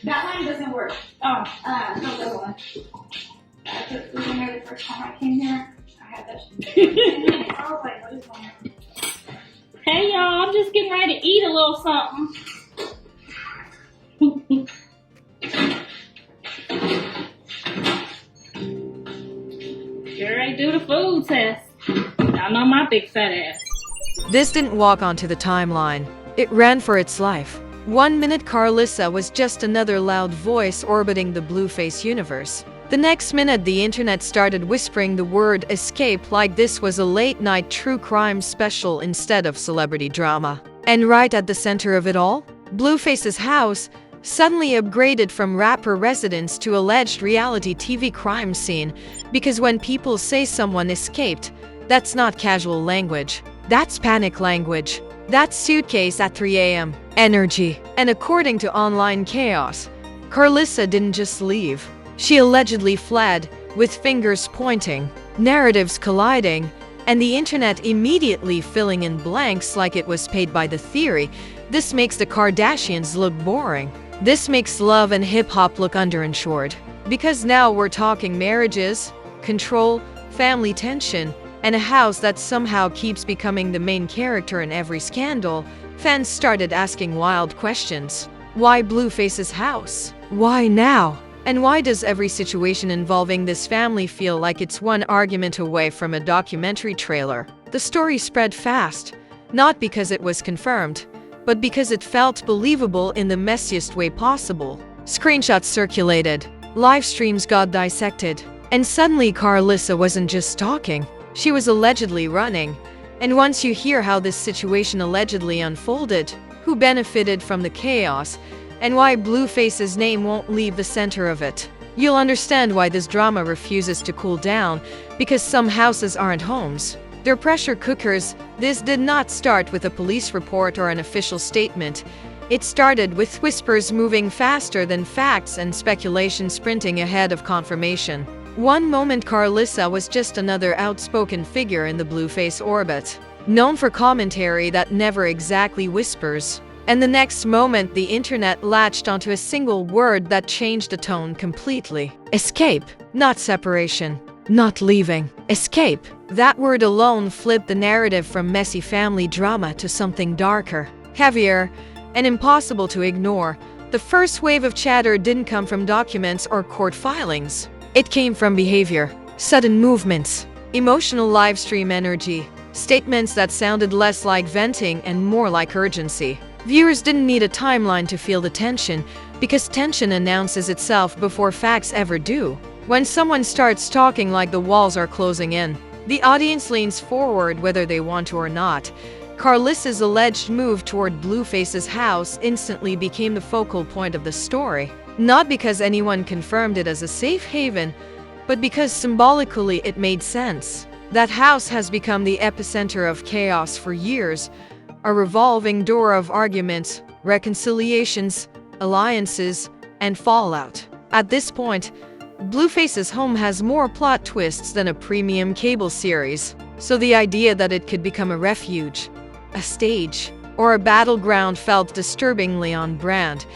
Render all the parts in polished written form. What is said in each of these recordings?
That line doesn't work. Oh, no, the other one. I put food in there the first time I came here. I had that. I was like, what is going on? Hey y'all, I'm just getting ready to eat a little something. Get ready to do the food test. Y'all know my big fat ass. This didn't walk onto the timeline. It ran for its life. 1 minute Karlissa was just another loud voice orbiting the Blueface universe. The next minute the internet started whispering the word escape like this was a late-night true crime special instead of celebrity drama. And right at the center of it all, Blueface's house suddenly upgraded from rapper residence to alleged reality TV crime scene, because when people say someone escaped, that's not casual language. That's panic language. That's suitcase at 3 a.m. energy. And according to online chaos, Karlissa didn't just leave. She allegedly fled, with fingers pointing, narratives colliding, and the internet immediately filling in blanks like it was paid by the theory. This makes the Kardashians look boring. This makes love and hip-hop look underinsured. Because now we're talking marriages, control, family tension, and a house that somehow keeps becoming the main character in every scandal. Fans started asking wild questions. Why Blueface's house? Why now? And why does every situation involving this family feel like it's one argument away from a documentary trailer? The story spread fast, not because it was confirmed, but because it felt believable in the messiest way possible. Screenshots circulated, live streams got dissected, and suddenly Karlissa wasn't just talking. She was allegedly running. And once you hear how this situation allegedly unfolded, who benefited from the chaos, and why Blueface's name won't leave the center of it, you'll understand why this drama refuses to cool down, because some houses aren't homes. They're pressure cookers. This did not start with a police report or an official statement. It started with whispers moving faster than facts and speculation sprinting ahead of confirmation. One moment Karlissa was just another outspoken figure in the Blueface orbit, known for commentary that never exactly whispers. And the next moment the internet latched onto a single word that changed the tone completely. Escape, not separation, not leaving. Escape. That word alone flipped the narrative from messy family drama to something darker, heavier, and impossible to ignore. The first wave of chatter didn't come from documents or court filings. It came from behavior, sudden movements, emotional livestream energy, statements that sounded less like venting and more like urgency. Viewers didn't need a timeline to feel the tension, because tension announces itself before facts ever do. When someone starts talking like the walls are closing in, the audience leans forward whether they want to or not. Karlissa's alleged move toward Blueface's house instantly became the focal point of the story. Not because anyone confirmed it as a safe haven, but because symbolically it made sense. That house has become the epicenter of chaos for years, a revolving door of arguments, reconciliations, alliances, and fallout. At this point, Blueface's home has more plot twists than a premium cable series, so the idea that it could become a refuge, a stage, or a battleground felt disturbingly on brand.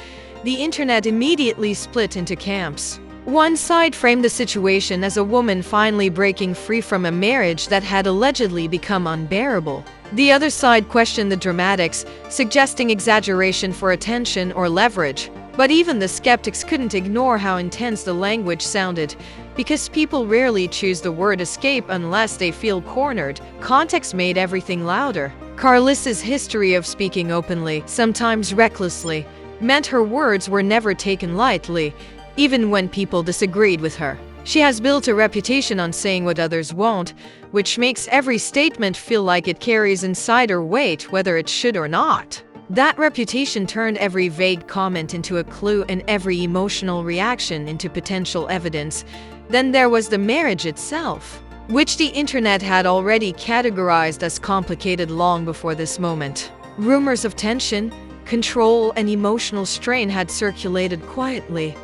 The internet immediately split into camps. One side framed the situation as a woman finally breaking free from a marriage that had allegedly become unbearable. The other side questioned the dramatics, suggesting exaggeration for attention or leverage. But even the skeptics couldn't ignore how intense the language sounded, because people rarely choose the word escape unless they feel cornered. Context made everything louder. Karlissa's history of speaking openly, sometimes recklessly, meant her words were never taken lightly, even when people disagreed with her. She has built a reputation on saying what others won't, which makes every statement feel like it carries insider weight whether it should or not. That reputation turned every vague comment into a clue and every emotional reaction into potential evidence. Then there was the marriage itself, which the internet had already categorized as complicated long before this moment. Rumors of tension, control, and emotional strain had circulated quietly,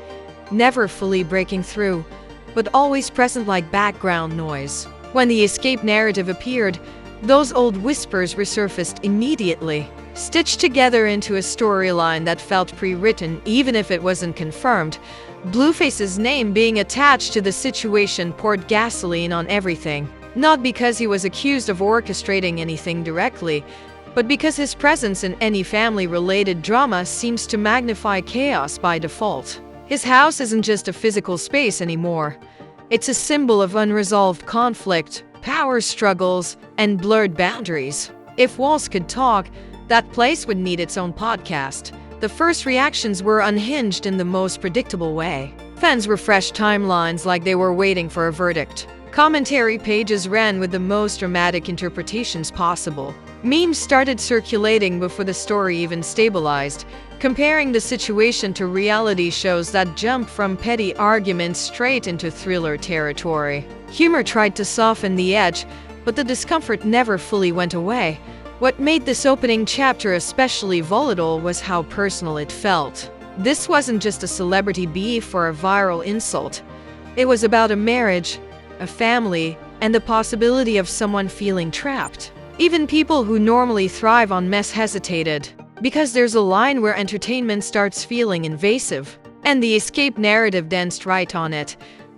never fully breaking through, but always present like background noise. When the escape narrative appeared, those old whispers resurfaced immediately. stitched together into a storyline that felt pre-written even if it wasn't confirmed. Blueface's name being attached to the situation poured gasoline on everything. Not because he was accused of orchestrating anything directly, but because his presence in any family-related drama seems to magnify chaos by default. His house isn't just a physical space anymore. It's a symbol of unresolved conflict, power struggles, and blurred boundaries. If walls could talk, that place would need its own podcast. The first reactions were unhinged in the most predictable way. Fans refreshed timelines like they were waiting for a verdict. Commentary pages ran with the most dramatic interpretations possible. Memes started circulating before the story even stabilized, comparing the situation to reality shows that jumped from petty arguments straight into thriller territory. Humor tried to soften the edge, but the discomfort never fully went away. What made this opening chapter especially volatile was how personal it felt. This wasn't just a celebrity beef or a viral insult. It was about a marriage, a family, and the possibility of someone feeling trapped. Even people who normally thrive on mess hesitated, because there's a line where entertainment starts feeling invasive, and the escape narrative danced right on it.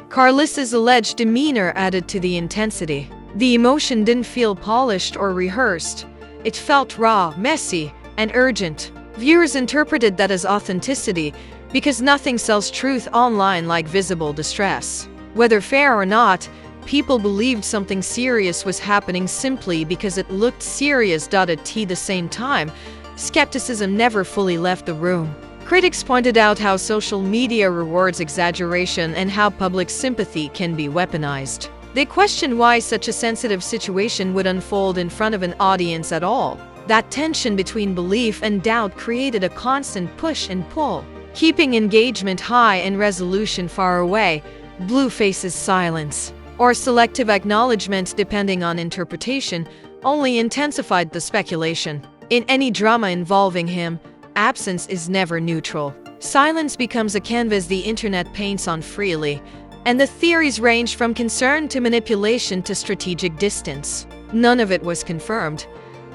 Karlissa's alleged demeanor added to the intensity. The emotion didn't feel polished or rehearsed. It felt raw, messy, and urgent. Viewers interpreted that as authenticity, because nothing sells truth online like visible distress. Whether fair or not, people believed something serious was happening simply because it looked serious. At the same time, skepticism never fully left the room. Critics pointed out how social media rewards exaggeration and how public sympathy can be weaponized. They questioned why such a sensitive situation would unfold in front of an audience at all. That tension between belief and doubt created a constant push and pull, keeping engagement high and resolution far away. Blueface's silence, or selective acknowledgement depending on interpretation, only intensified the speculation. In any drama involving him, absence is never neutral. Silence becomes a canvas the internet paints on freely, and the theories ranged from concern to manipulation to strategic distance. None of it was confirmed,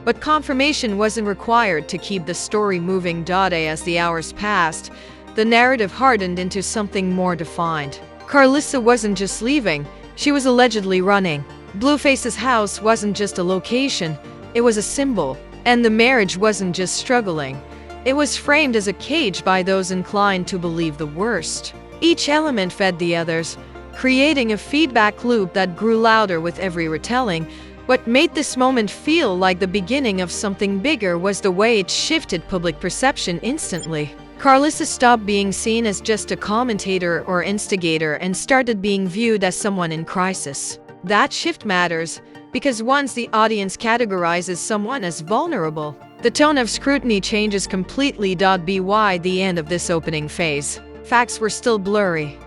but confirmation wasn't required to keep the story moving. As the hours passed, the narrative hardened into something more defined. Karlissa wasn't just leaving, she was allegedly running. Blueface's house wasn't just a location, it was a symbol. And the marriage wasn't just struggling, it was framed as a cage by those inclined to believe the worst. Each element fed the others, creating a feedback loop that grew louder with every retelling. What made this moment feel like the beginning of something bigger was the way it shifted public perception instantly. Karlissa stopped being seen as just a commentator or instigator and started being viewed as someone in crisis. That shift matters, because once the audience categorizes someone as vulnerable, the tone of scrutiny changes completely. By the end of this opening phase, facts were still blurry,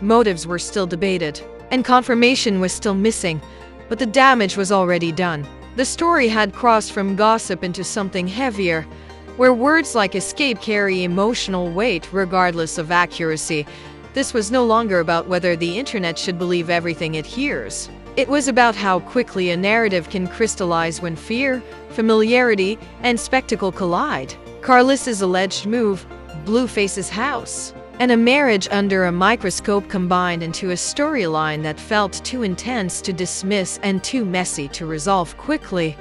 motives were still debated, and confirmation was still missing, but the damage was already done. The story had crossed from gossip into something heavier, where words like escape carry emotional weight regardless of accuracy. This was no longer about whether the internet should believe everything it hears. It was about how quickly a narrative can crystallize when fear, familiarity, and spectacle collide. Karlissa's alleged move, Blueface's house, and a marriage under a microscope combined into a storyline that felt too intense to dismiss and too messy to resolve quickly.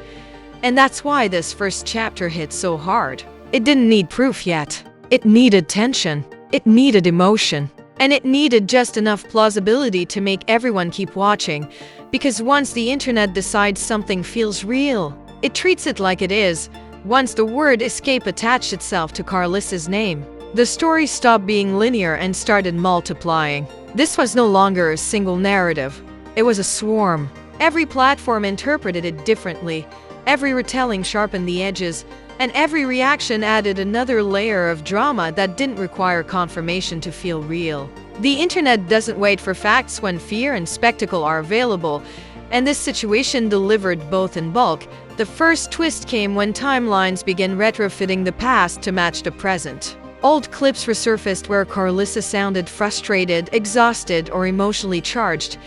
And that's why this first chapter hit so hard. It didn't need proof yet. It needed tension. It needed emotion. And it needed just enough plausibility to make everyone keep watching. Because once the internet decides something feels real, it treats it like it is. Once the word escape attached itself to Karlissa's name, the story stopped being linear and started multiplying. This was no longer a single narrative. It was a swarm. Every platform interpreted it differently. Every retelling sharpened the edges, and every reaction added another layer of drama that didn't require confirmation to feel real. The internet doesn't wait for facts when fear and spectacle are available, and this situation delivered both in bulk. The first twist came when timelines began retrofitting the past to match the present. Old clips resurfaced where Karlissa sounded frustrated, exhausted, or emotionally charged,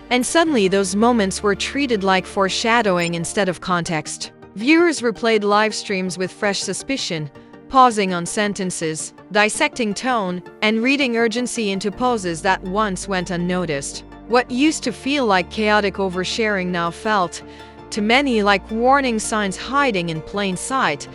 and suddenly those moments were treated like foreshadowing instead of context. Viewers replayed live streams with fresh suspicion, pausing on sentences, dissecting tone, and reading urgency into pauses that once went unnoticed. What used to feel like chaotic oversharing now felt, to many, like warning signs hiding in plain sight.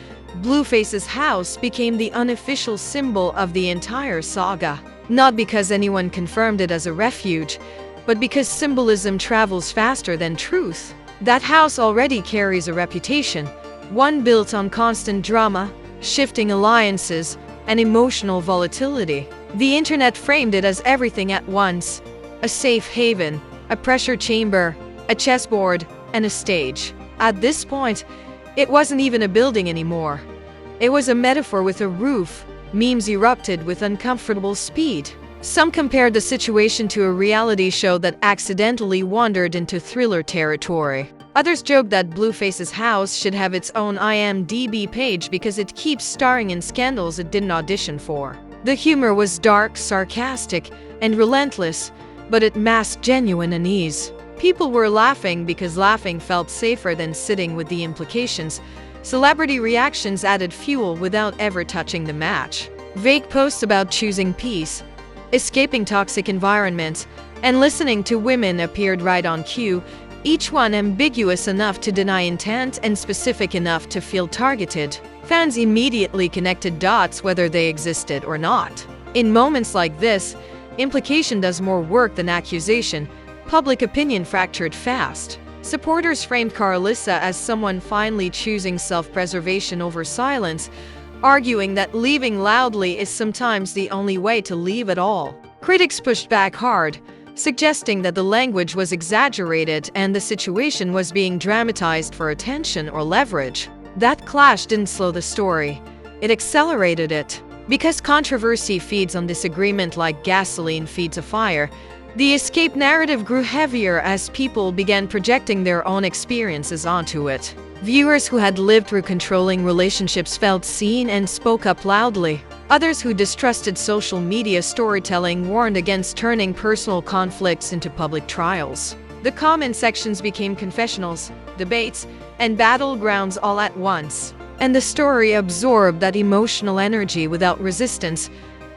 Blueface's house became the unofficial symbol of the entire saga. Not because anyone confirmed it as a refuge, but because symbolism travels faster than truth. That house already carries a reputation, one built on constant drama, shifting alliances, and emotional volatility. The internet framed it as everything at once: a safe haven, a pressure chamber, a chessboard, and a stage. At this point, it wasn't even a building anymore. It was a metaphor with a roof. Memes erupted with uncomfortable speed. Some compared the situation to a reality show that accidentally wandered into thriller territory. Others joked that Blueface's house should have its own IMDb page because it keeps starring in scandals it didn't audition for. The humor was dark, sarcastic, and relentless, but it masked genuine unease. People were laughing because laughing felt safer than sitting with the implications. Celebrity reactions added fuel without ever touching the match. Vague posts about choosing peace, escaping toxic environments, and listening to women appeared right on cue, each one ambiguous enough to deny intent and specific enough to feel targeted. Fans immediately connected dots whether they existed or not. In moments like this, implication does more work than accusation. Public opinion fractured fast. Supporters framed Karlissa as someone finally choosing self-preservation over silence, arguing that leaving loudly is sometimes the only way to leave at all. Critics pushed back hard, suggesting that the language was exaggerated and the situation was being dramatized for attention or leverage. That clash didn't slow the story, it accelerated it. Because controversy feeds on disagreement like gasoline feeds a fire, the escape narrative grew heavier as people began projecting their own experiences onto it. Viewers who had lived through controlling relationships felt seen and spoke up loudly. Others who distrusted social media storytelling warned against turning personal conflicts into public trials. The comment sections became confessionals, debates, and battlegrounds all at once. And the story absorbed that emotional energy without resistance.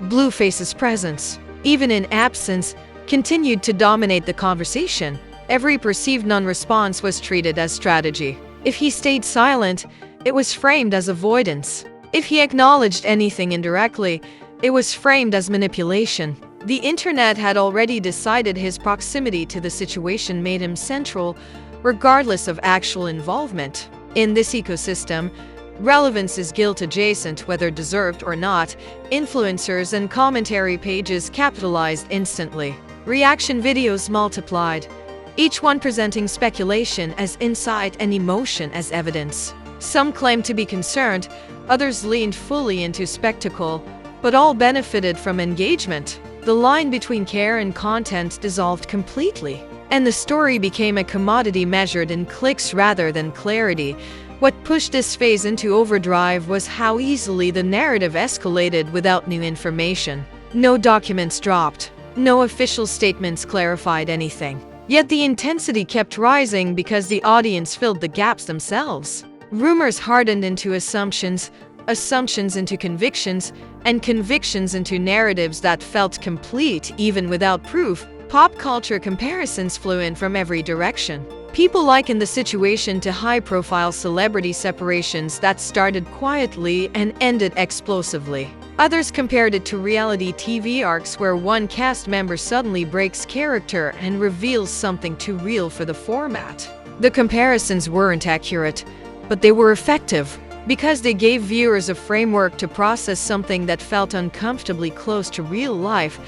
Blueface's presence, even in absence, continued to dominate the conversation. Every perceived non-response was treated as strategy. If he stayed silent, it was framed as avoidance. If he acknowledged anything indirectly, it was framed as manipulation. The internet had already decided his proximity to the situation made him central, regardless of actual involvement. In this ecosystem, relevance is guilt adjacent, whether deserved or not. Influencers and commentary pages capitalized instantly. Reaction videos multiplied, each one presenting speculation as insight and emotion as evidence. Some claimed to be concerned, others leaned fully into spectacle, but all benefited from engagement. The line between care and content dissolved completely, and the story became a commodity measured in clicks rather than clarity. What pushed this phase into overdrive was how easily the narrative escalated without new information. No documents dropped. No official statements clarified anything. Yet the intensity kept rising because the audience filled the gaps themselves. Rumors hardened into assumptions, assumptions into convictions, and convictions into narratives that felt complete even without proof. Pop culture comparisons flew in from every direction. People likened the situation to high-profile celebrity separations that started quietly and ended explosively. Others compared it to reality TV arcs where one cast member suddenly breaks character and reveals something too real for the format. The comparisons weren't accurate, but they were effective because they gave viewers a framework to process something that felt uncomfortably close to real life.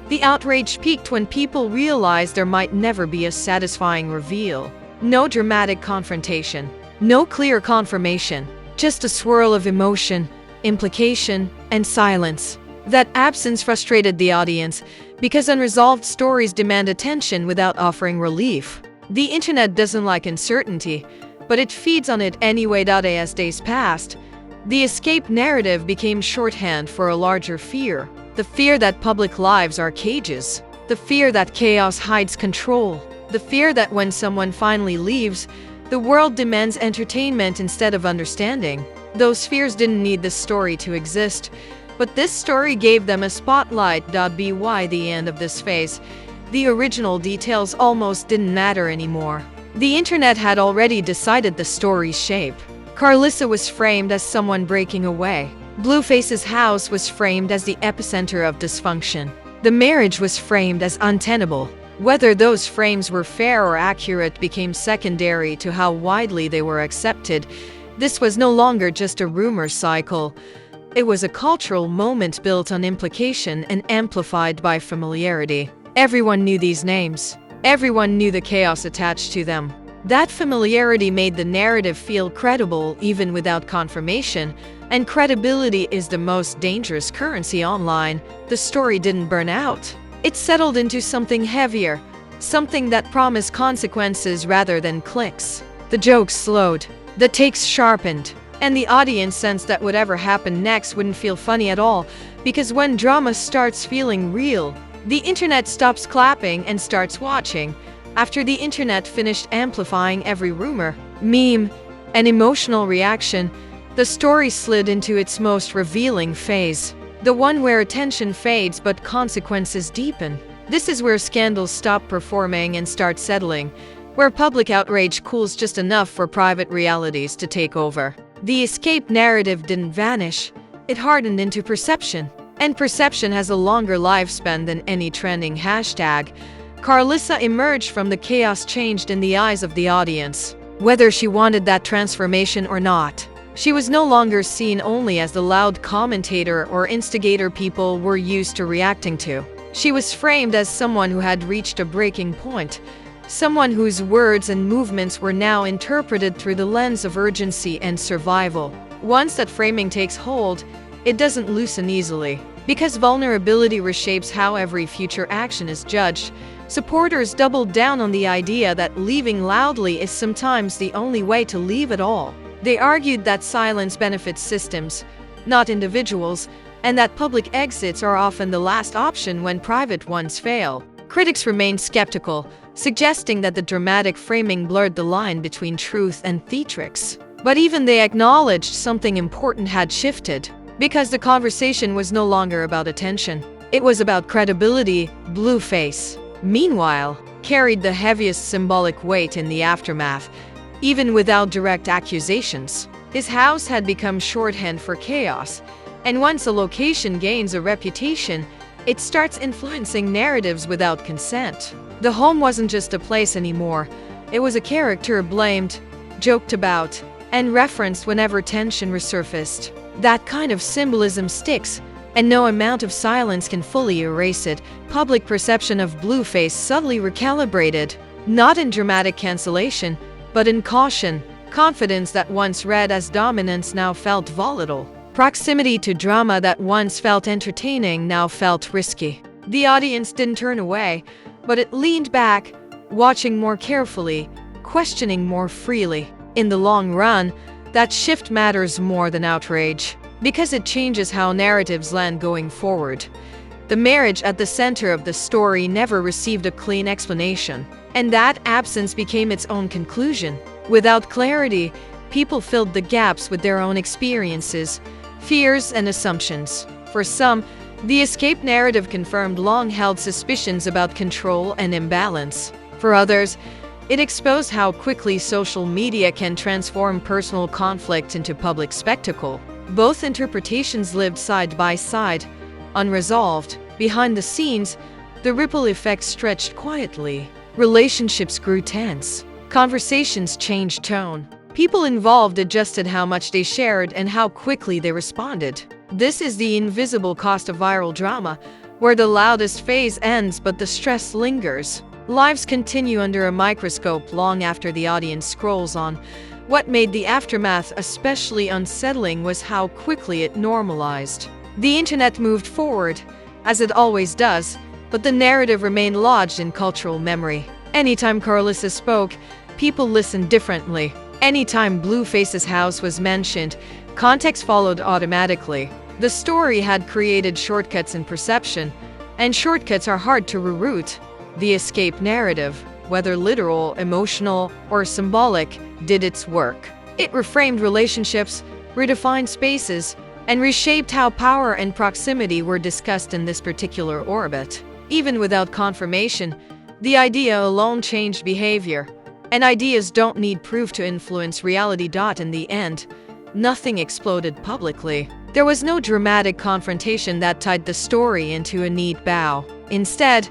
The outrage peaked when people realized there might never be a satisfying reveal. No dramatic confrontation, no clear confirmation, just a swirl of emotion, implication, and silence. That absence frustrated the audience because unresolved stories demand attention without offering relief. The internet doesn't like uncertainty, but it feeds on it anyway. As days passed, the escape narrative became shorthand for a larger fear. The fear that public lives are cages. The fear that chaos hides control. The fear that when someone finally leaves, The world demands entertainment instead of understanding. Those fears didn't need this story to exist, but this story gave them a spotlight. By the end of this phase, the original details almost didn't matter anymore. The internet had already decided the story's shape. Karlissa was framed as someone breaking away. Blueface's house was framed as the epicenter of dysfunction. The marriage was framed as untenable. Whether those frames were fair or accurate became secondary to how widely they were accepted. This was no longer just a rumor cycle. It was a cultural moment built on implication and amplified by familiarity. Everyone knew these names. Everyone knew the chaos attached to them. That familiarity made the narrative feel credible even without confirmation, and credibility is the most dangerous currency online. The story didn't burn out. It settled into something heavier, something that promised consequences rather than clicks. The jokes slowed, the takes sharpened, and the audience sensed that whatever happened next wouldn't feel funny at all, because when drama starts feeling real, the internet stops clapping and starts watching. After the internet finished amplifying every rumor, meme, and emotional reaction, the story slid into its most revealing phase. The one where attention fades but consequences deepen. This is where scandals stop performing and start settling, where public outrage cools just enough for private realities to take over. The escape narrative didn't vanish, it hardened into perception. And perception has a longer lifespan than any trending hashtag. Karlissa emerged from the chaos changed in the eyes of the audience, whether she wanted that transformation or not. She was no longer seen only as the loud commentator or instigator people were used to reacting to. She was framed as someone who had reached a breaking point, someone whose words and movements were now interpreted through the lens of urgency and survival. Once that framing takes hold, it doesn't loosen easily. Because vulnerability reshapes how every future action is judged, supporters doubled down on the idea that leaving loudly is sometimes the only way to leave at all. They argued that silence benefits systems, not individuals, and that public exits are often the last option when private ones fail. Critics remained skeptical, suggesting that the dramatic framing blurred the line between truth and theatrics. But even they acknowledged something important had shifted. Because the conversation was no longer about attention. It was about credibility. Blueface, meanwhile, carried the heaviest symbolic weight in the aftermath, even without direct accusations. His house had become shorthand for chaos, and once a location gains a reputation, it starts influencing narratives without consent. The home wasn't just a place anymore. It was a character blamed, joked about, and referenced whenever tension resurfaced. That kind of symbolism sticks, and no amount of silence can fully erase it. Public perception of Blueface subtly recalibrated, not in dramatic cancellation, but in caution. Confidence that once read as dominance now felt volatile. Proximity to drama that once felt entertaining now felt risky. The audience didn't turn away, but it leaned back, watching more carefully, questioning more freely. In the long run, that shift matters more than outrage, because it changes how narratives land going forward. The marriage at the center of the story never received a clean explanation, and that absence became its own conclusion. Without clarity, people filled the gaps with their own experiences, fears, and assumptions. For some, the escape narrative confirmed long-held suspicions about control and imbalance. For others, it exposed how quickly social media can transform personal conflict into public spectacle. Both interpretations lived side by side, unresolved. Behind the scenes, the ripple effect stretched quietly. Relationships grew tense. Conversations changed tone. People involved adjusted how much they shared and how quickly they responded. This is the invisible cost of viral drama, where the loudest phase ends but the stress lingers. Lives continue under a microscope long after the audience scrolls on. What made the aftermath especially unsettling was how quickly it normalized. The internet moved forward, as it always does, but the narrative remained lodged in cultural memory. Anytime Karlissa spoke, people listened differently. Anytime Blueface's house was mentioned, context followed automatically. The story had created shortcuts in perception, and shortcuts are hard to reroute. The escape narrative, whether literal, emotional, or symbolic, did its work. It reframed relationships, redefined spaces, and reshaped how power and proximity were discussed in this particular orbit. Even without confirmation, the idea alone changed behavior. And ideas don't need proof to influence reality. In the end, nothing exploded publicly. There was no dramatic confrontation that tied the story into a neat bow. Instead,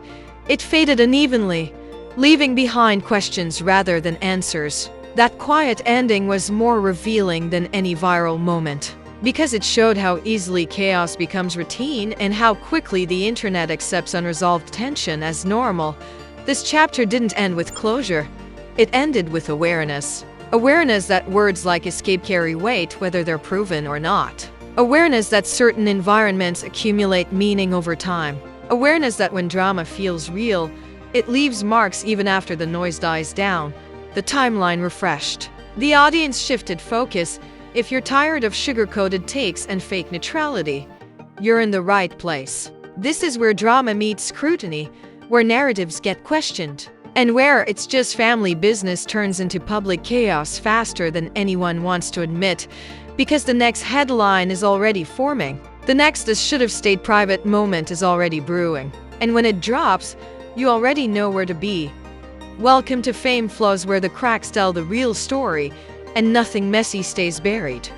it faded unevenly, leaving behind questions rather than answers. That quiet ending was more revealing than any viral moment, because it showed how easily chaos becomes routine and how quickly the internet accepts unresolved tension as normal. This chapter didn't end with closure. It ended with awareness. Awareness that words like escape carry weight whether they're proven or not. Awareness that certain environments accumulate meaning over time. Awareness that when drama feels real, it leaves marks even after the noise dies down. The timeline refreshed. The audience shifted focus. If you're tired of sugar-coated takes and fake neutrality, you're in the right place. This is where drama meets scrutiny, where narratives get questioned, and where it's just family business turns into public chaos faster than anyone wants to admit, because the next headline is already forming. The next "this should have stayed private" moment is already brewing. And when it drops, you already know where to be. Welcome to Fame Flaws, where the cracks tell the real story and nothing messy stays buried.